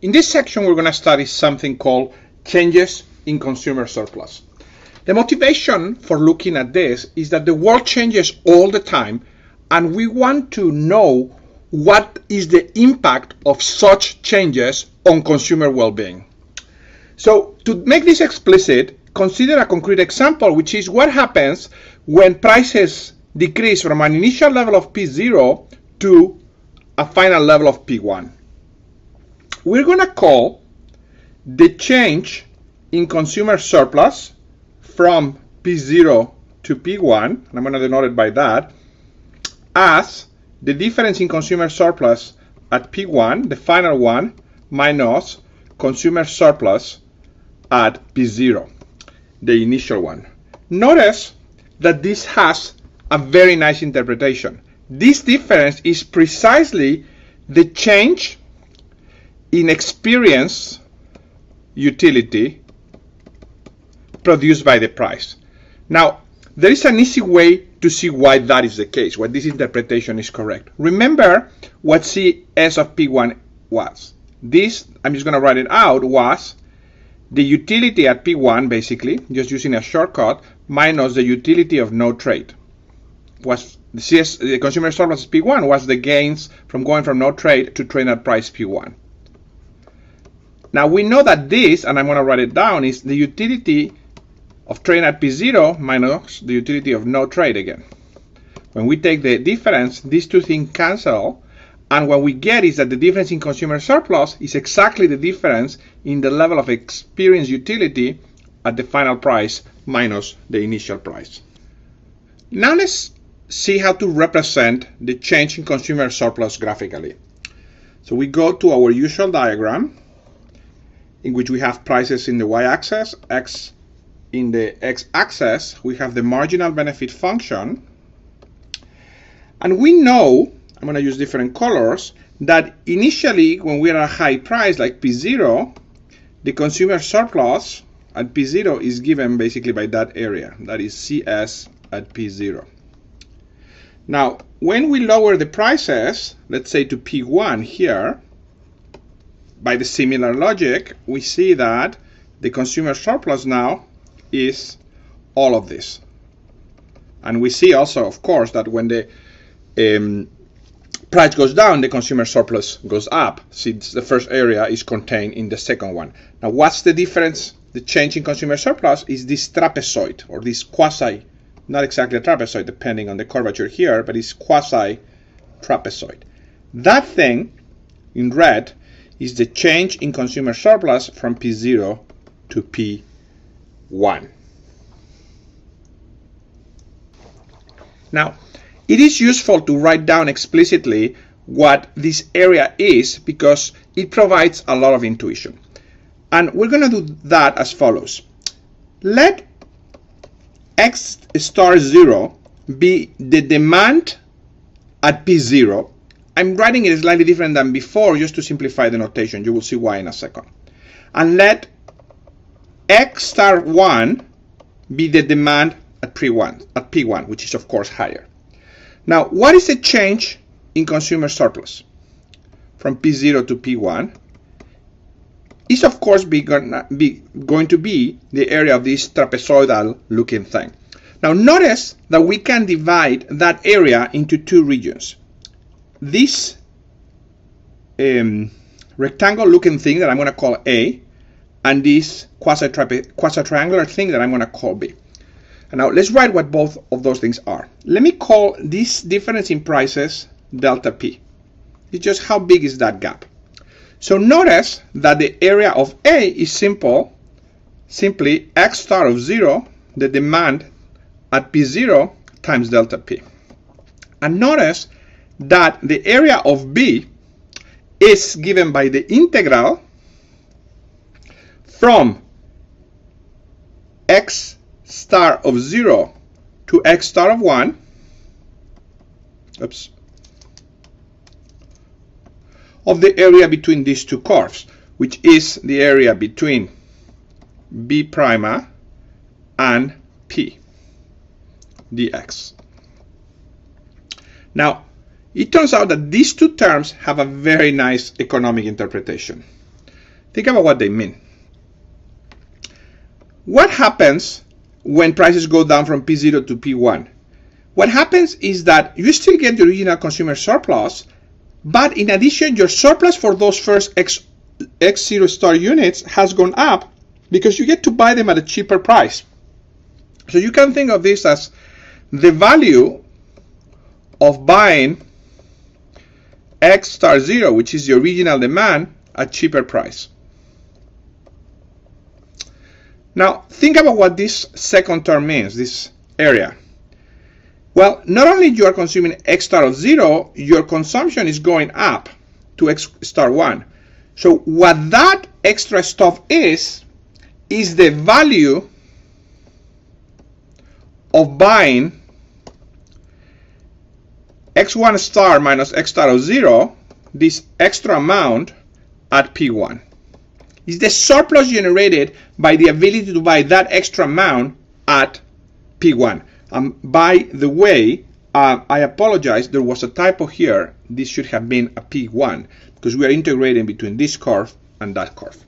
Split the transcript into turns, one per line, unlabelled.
In this section, we're going to study something called changes in consumer surplus. The motivation for looking at this is that the world changes all the time, and we want to know what is the impact of such changes on consumer well-being. So to make this explicit, consider a concrete example, which is what happens when prices decrease from an initial level of P0 to a final level of P1. We're going to call the change in consumer surplus from P0 to P1, and I'm going to denote it by that, as the difference in consumer surplus at P1, the final one, minus consumer surplus at P0, the initial one. Notice that this has a very nice interpretation. This difference is precisely the change in experience utility produced by the price. Now, there is an easy way to see why that is the case, why this interpretation is correct. Remember what CS of P1 was. This, I'm just going to write it out, was the utility at P1, basically, just using a shortcut, minus the utility of no trade. Was the consumer surplus P1 was the gains from going from no trade to trade at price P1. Now we know that this, and I'm going to write it down, is the utility of trade at P0 minus the utility of no trade again. When we take the difference, these two things cancel, and what we get is that the difference in consumer surplus is exactly the difference in the level of experience utility at the final price minus the initial price. Now let's see how to represent the change in consumer surplus graphically. So we go to our usual diagram, in which we have prices in the y-axis, x in the x-axis, we have the marginal benefit function. And we know, I'm going to use different colors, that initially when we are at a high price like P0, the consumer surplus at P0 is given basically by that area, that is CS at P0. Now, when we lower the prices, let's say to P1 here, by the similar logic, we see that the consumer surplus now is all of this. And we see also, of course, that when the price goes down, the consumer surplus goes up, since the first area is contained in the second one. Now, what's the difference? The change in consumer surplus is this trapezoid, or this quasi, not exactly a trapezoid, depending on the curvature here, but it's quasi-trapezoid. That thing in red is the change in consumer surplus from P0 to P1. Now, it is useful to write down explicitly what this area is because it provides a lot of intuition. And we're going to do that as follows. Let X star 0 be the demand at P0. I'm writing it slightly different than before just to simplify the notation. You will see why in a second. And let X star 1 be the demand at P1, which is of course higher. Now, what is the change in consumer surplus from P0 to P1? Is of course going to be the area of this trapezoidal looking thing. Now notice that we can divide that area into two regions. This rectangle looking thing that I'm going to call A, and this quasi-triangular thing that I'm going to call B. And now let's write what both of those things are. Let me call this difference in prices delta P. It's just how big is that gap. So notice that the area of A is simply X star of 0, the demand at P0 times delta P. And notice that the area of B is given by the integral from X star of 0 to X star of 1, of the area between these two curves, which is the area between B prima and P dx. Now, it turns out that these two terms have a very nice economic interpretation. Think about what they mean. What happens when prices go down from P0 to P1? What happens is that you still get the original consumer surplus, but in addition, your surplus for those first X0 star units has gone up because you get to buy them at a cheaper price. So you can think of this as the value of buying X star 0, which is the original demand, at cheaper price. Now, think about what this second term means, this area. Well, not only you are consuming X star of 0, your consumption is going up to X star 1. So what that extra stuff is the value of buying X1 star minus X star of 0, this extra amount at P1. It's the surplus generated by the ability to buy that extra amount at P1. By the way, I apologize, there was a typo here. This should have been a P1 because we are integrating between this curve and that curve.